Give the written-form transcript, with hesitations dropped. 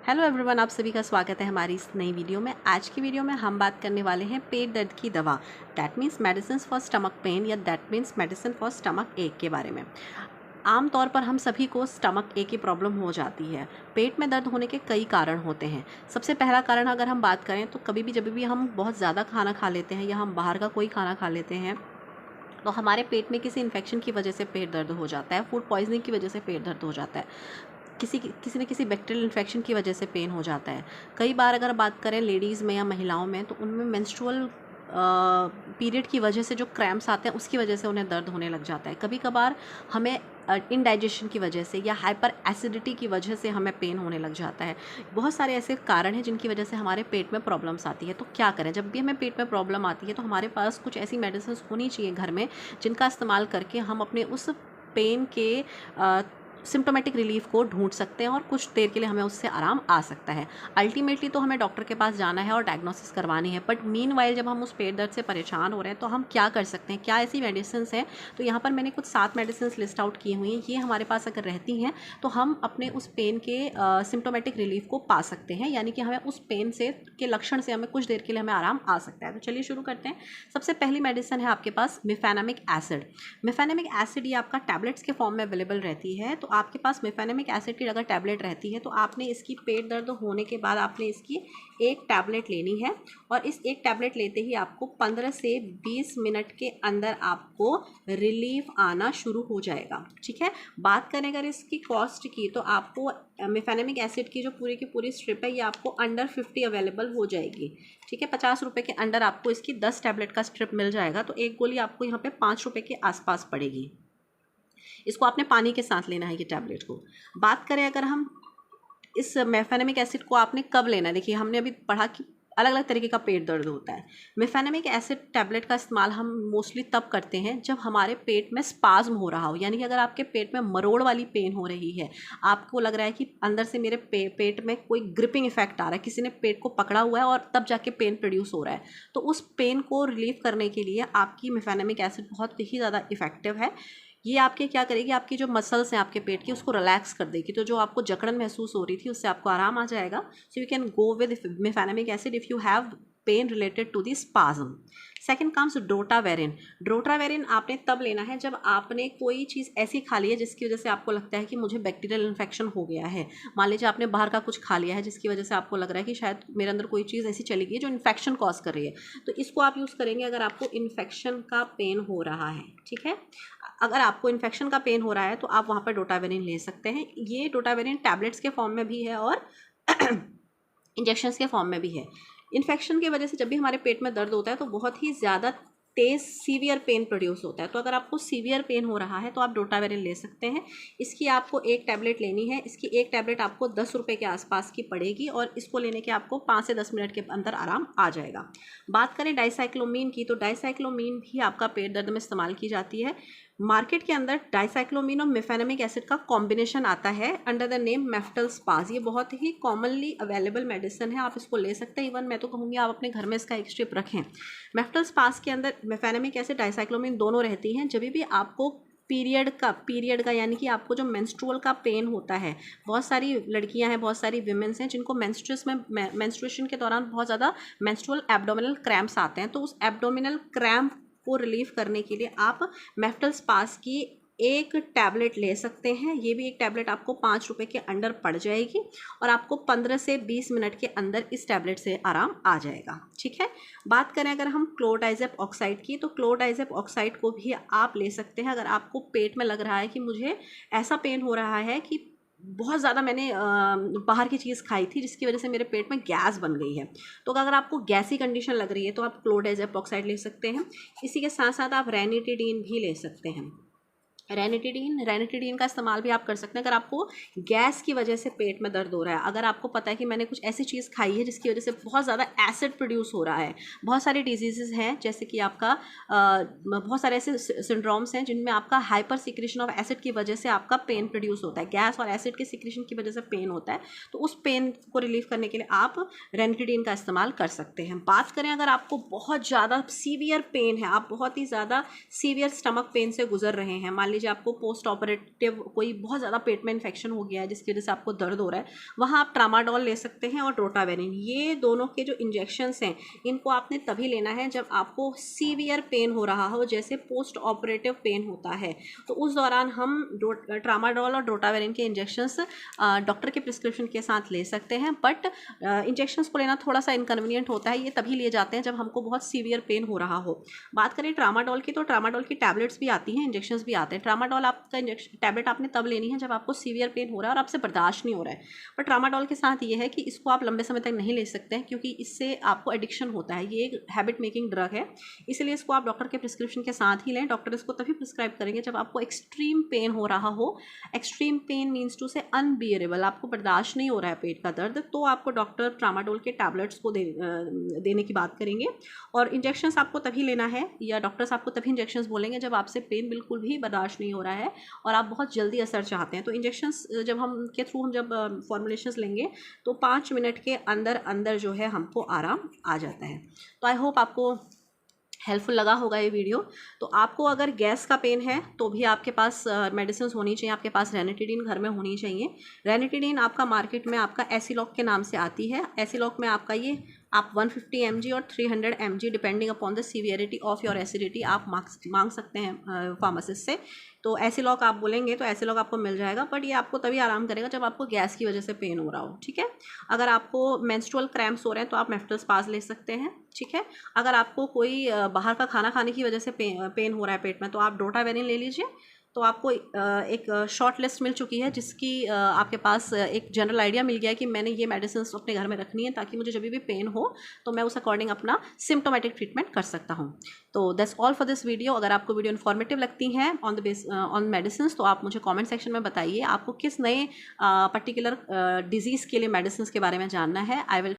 Hello everyone, आप सभी का स्वागत है हमारी इस नई वीडियो में। आज की वीडियो में हम बात करने वाले हैं पेट दर्द की दवा, that means medicine for stomach pain या that means medicine for stomach एक के बारे में। आम तौर पर हम सभी को स्टमक एक की प्रॉब्लम हो जाती है। पेट में दर्द होने के कई कारण होते हैं। सबसे पहला कारण अगर हम बात करें तो कभी भी जब भी हम बहुत ज़्यादा खाना खा लेते हैं या हम बाहर का कोई खाना खा लेते हैं तो हमारे पेट में किसी इन्फेक्शन की वजह से पेट दर्द हो जाता है, फूड पॉइजनिंग की वजह से पेट दर्द हो जाता है, किसी न किसी बैक्टीरियल इन्फेक्शन की वजह से पेन हो जाता है। कई बार अगर बात करें लेडीज़ में या महिलाओं में तो उनमें मेंस्ट्रुअल पीरियड की वजह से जो क्रैम्प्स आते हैं उसकी वजह से उन्हें दर्द होने लग जाता है। कभी कभार हमें इनडाइजेशन की वजह से या हाइपर एसिडिटी की वजह से हमें पेन होने लग जाता है। बहुत सारे ऐसे कारण हैं जिनकी वजह से हमारे पेट में प्रॉब्लम्स आती है। तो क्या करें, जब भी हमें पेट में प्रॉब्लम आती है तो हमारे पास कुछ ऐसी मेडिसिन होनी चाहिए घर में जिनका इस्तेमाल करके हम अपने उस पेन के सिम्टोमेटिक रिलीफ को ढूंढ सकते हैं और कुछ देर के लिए हमें उससे आराम आ सकता है। अल्टीमेटली तो हमें डॉक्टर के पास जाना है और डायग्नोसिस करवानी है, बट मीनवाइल जब हम उस पेट दर्द से परेशान हो रहे हैं तो हम क्या कर सकते हैं, क्या ऐसी मेडिसिन हैं। तो यहाँ पर मैंने कुछ 7 मेडिसिन लिस्ट आउट की हुई हैं। ये हमारे पास अगर रहती हैं तो हम अपने उस पेन के सिम्टोमेटिक रिलीफ को पा सकते हैं, यानी कि हमें उस पेन से के लक्षण से हमें कुछ देर के लिए हमें आराम आ सकता है। तो चलिए शुरू करते हैं। सबसे पहली मेडिसिन है आपके पास मेफेनेमिक एसिड। मेफेनेमिक एसिड ये आपका टैबलेट्स के फॉर्म में अवेलेबल रहती है। तो आपके पास मेफेनेमिक एसिड की अगर टैबलेट रहती है तो आपने इसकी पेट दर्द होने के बाद आपने इसकी एक टैबलेट लेनी है और इस एक टैबलेट लेते ही आपको 15 से 20 मिनट के अंदर आपको रिलीफ आना शुरू हो जाएगा। ठीक है, बात करें अगर इसकी कॉस्ट की तो आपको मेफेनेमिक एसिड की जो पूरी की पूरी स्ट्रिप है ये आपको अंडर 50 अवेलेबल हो जाएगी। ठीक है, 50 रुपये के अंदर आपको इसकी 10 टैबलेट का स्ट्रिप मिल जाएगा। तो एक गोली आपको यहाँ पे 5 रुपये के आसपास पड़ेगी। इसको आपने पानी के साथ लेना है ये टैबलेट को। बात करें अगर हम इस मेफेनेमिक एसिड को आपने कब लेना है, देखिए हमने अभी पढ़ा कि अलग अलग तरीके का पेट दर्द होता है। मेफेनेमिक एसिड टैबलेट का इस्तेमाल हम मोस्टली तब करते हैं जब हमारे पेट में स्पाज्म हो रहा हो, यानी कि अगर आपके पेट में मरोड़ वाली पेन हो रही है, आपको लग रहा है कि अंदर से मेरे पेट में कोई ग्रिपिंग इफेक्ट आ रहा है, किसी ने पेट को पकड़ा हुआ है और तब जाके पेन प्रोड्यूस हो रहा है, तो उस पेन को रिलीव करने के लिए आपकी मेफेनेमिक एसिड बहुत ही ज़्यादा इफेक्टिव है। ये आपके क्या करेगी, आपकी जो मसल्स हैं आपके पेट की उसको रिलैक्स कर देगी। तो जो आपको जकड़न महसूस हो रही थी उससे आपको आराम आ जाएगा। So you can go with mefenamic acid if you have pain related to the spasm. Second comes drotaverine. Drotaverine आपने तब लेना है जब आपने कोई चीज़ ऐसी खा ली है जिसकी वजह से आपको लगता है कि मुझे बैक्टीरियल इन्फेक्शन हो गया है। मान लीजिए आपने बाहर का कुछ खा लिया है जिसकी वजह से आपको लग रहा है कि शायद मेरे अंदर कोई चीज़ ऐसी चली गई है जो इन्फेक्शन कॉज कर रही है। तो इसको आप यूज़ करेंगे अगर आपको इन्फेक्शन का पेन हो रहा है। ठीक है, अगर आपको इन्फेक्शन का पेन हो रहा है तो आप वहाँ पर डोटावेरिन ले सकते हैं। ये डोटावेरिन टैबलेट्स के फॉर्म में भी है और इंजेक्शंस के फॉर्म में भी है। इन्फेक्शन की वजह से जब भी हमारे पेट में दर्द होता है तो बहुत ही ज़्यादा तेज़ सीवियर पेन प्रोड्यूस होता है। तो अगर आपको सीवियर पेन हो रहा है तो आप डोटावेरिन ले सकते हैं। इसकी आपको एक टैबलेट लेनी है। इसकी एक टैबलेट आपको 10 रुपये के आसपास की पड़ेगी और इसको लेने के आपको 5 से 10 मिनट के अंदर आराम आ जाएगा। बात करें डाइसाइक्लोमीन की तो डाइसाइक्लोमीन भी आपका पेट दर्द में इस्तेमाल की जाती है। मार्केट के अंदर डाइसाइक्लोमीन और मेफेनेमिक एसिड का कॉम्बिनेशन आता है under the name Meftal spas. ये बहुत ही कॉमनली अवेलेबल मेडिसिन है, आप इसको ले सकते हैं। इवन मैं तो कहूँगी आप अपने घर में इसका एक स्ट्रिप रखें। मेफ्टल स्पाज के अंदर मेफेनेमिक एसिड डाइसाइक्लोमीन दोनों रहती हैं। जब भी आपको पीरियड का यानी कि आपको जो मेंस्ट्रुअल का पेन होता है, बहुत सारी लड़कियां हैं, बहुत सारी विमेंस हैं जिनको मेंस्ट्रुएशन के दौरान बहुत ज़्यादा मेंस्ट्रुअल एब्डोमिनल क्रैम्प्स आते हैं। तो उस एब्डोमिनल क्रैम्प को रिलीफ करने के लिए आप मेफ्टल स्पास की एक टैबलेट ले सकते हैं। ये भी एक टैबलेट आपको 5 रुपये के अंडर पड़ जाएगी और आपको 15 से 20 मिनट के अंदर इस टैबलेट से आराम आ जाएगा। ठीक है, बात करें अगर हम क्लोडाइजेप ऑक्साइड की तो क्लोडाइजेप ऑक्साइड को भी आप ले सकते हैं अगर आपको पेट में लग रहा है कि मुझे ऐसा पेन हो रहा है कि बहुत ज़्यादा मैंने बाहर की चीज़ खाई थी जिसकी वजह से मेरे पेट में गैस बन गई है। तो अगर आपको गैसी कंडीशन लग रही है तो आप क्लोडाइजेप ऑक्साइड ले सकते हैं। इसी के साथ साथ आप रेनिटिडीन भी ले सकते हैं। रेनिटिडीन का इस्तेमाल भी आप कर सकते हैं अगर आपको गैस की वजह से पेट में दर्द हो रहा है। अगर आपको पता है कि मैंने कुछ ऐसी चीज़ खाई है जिसकी वजह से बहुत ज़्यादा एसिड प्रोड्यूस हो रहा है। बहुत सारी डिजीज़ हैं जैसे कि आपका बहुत सारे ऐसे सिंड्रोम्स हैं जिनमें आपका हाइपर सिक्रेशन ऑफ एसिड की वजह से आपका पेन प्रोड्यूस होता है। गैस और एसिड के सिक्रेशन की वजह से पेन होता है। तो उस पेन को रिलीव करने के लिए आप रेनिटिडीन का इस्तेमाल कर सकते हैं। बात करें अगर आपको बहुत ज़्यादा सीवियर पेन है, आप बहुत ही ज़्यादा सीवियर स्टमक पेन से गुजर रहे हैं, मान लीजिए आपको पोस्ट ऑपरेटिव कोई बहुत ज़्यादा पेट में इन्फेक्शन हो गया है जिसकी वजह से आपको दर्द हो रहा है, वहाँ आप ट्रामाडोल ले सकते हैं और रोटावेरिन। ये दोनों के जो इंजेक्शंस हैं इनको आपने तभी लेना है जब आपको सीवियर पेन हो रहा हो, जैसे पोस्ट ऑपरेटिव पेन होता है, तो उस दौरान हम ट्रामाडोल और रोटावेरिन के इंजेक्शंस डॉक्टर के प्रिस्क्रिप्शन के साथ ले सकते हैं। बट इंजेक्शंस को लेना थोड़ा सा इनकन्वीनियंट होता है, ये तभी लिए जाते हैं जब हमको बहुत सीवियर पेन हो रहा हो। बात करें ट्रामाडोल की, तो ट्रामाडोल की टैबलेट्स भी आती हैं, इंजेक्शंस भी आते हैं। ट्रामाडोल आपका इंजेक्शन टैबलेट आपने तब लेनी है जब आपको सीवियर पेन हो रहा है और आपसे बर्दाश्त नहीं हो रहा है। पर ट्रामाडोल के साथ ये है कि इसको आप लंबे समय तक नहीं ले सकते हैं क्योंकि इससे आपको एडिक्शन होता है, ये एक हैबिट मेकिंग ड्रग है, इसलिए इसको आप डॉक्टर के प्रिस्क्रिप्शन के साथ ही लें। डॉक्टर इसको तभी प्रिस्क्राइब करेंगे जब आपको एक्सट्रीम पेन हो रहा हो। एक्सट्रीम पेन मीन्स टू से अनबियरेबल, आपको बर्दाश्त नहीं हो रहा है पेट का दर्द, तो आपको डॉक्टर ट्रामाडोल के टैबलेट्स को देने की बात करेंगे। और इंजेक्शंस आपको तभी लेना है या डॉक्टर्स आपको तभी इंजेक्शंस बोलेंगे जब आपसे पेन बिल्कुल भी बर्दाश्त नहीं हो रहा है और आप बहुत जल्दी असर चाहते हैं। तो इंजेक्शंस जब हम के थ्रू हम जब फॉर्मुलेशंस लेंगे तो 5 मिनट के अंदर अंदर जो है हमको आराम आ जाता है। तो आई होप आपको हेल्पफुल लगा होगा ये वीडियो। तो आपको अगर गैस का पेन है तो भी आपके पास मेडिसिन होनी चाहिए, आपके पास रेनिटिडीन घर में होनी चाहिए। रेनिटिडीन आपका मार्केट में आपका एसिलॉक के नाम से आती है। एसिलॉक में आपका ये आप 150 mg और 300 mg depending upon the severity of your acidity आप मांग सकते हैं फार्मासिस्ट से। तो एसिलॉक आप बोलेंगे तो एसिलॉक आपको मिल जाएगा, बट ये आपको तभी आराम करेगा जब आपको गैस की वजह से पेन हो रहा हो, ठीक है। अगर आपको मेंस्ट्रुअल क्रैम्प्स हो रहे हैं तो आप मेफ्टलस्पाज ले सकते हैं, ठीक है। अगर आपको कोई बाहर का खाना खाने की वजह से पेन हो रहा है पेट में तो आप रोटावेरिन ले लीजिए। तो आपको एक शॉर्ट लिस्ट मिल चुकी है जिसकी आपके पास एक जनरल आइडिया मिल गया है कि मैंने ये मेडिसिन अपने घर में रखनी है ताकि मुझे जब भी पेन हो तो मैं उस अकॉर्डिंग अपना सिम्टोमेटिक ट्रीटमेंट कर सकता हूँ। तो that's all for this video. अगर आपको वीडियो इन्फॉर्मेटिव लगती है ऑन मेडिसिन तो आप मुझे कमेंट सेक्शन में बताइए आपको किस नए पर्टिकुलर डिजीज़ के लिए मेडिसिन के बारे में जानना है। I will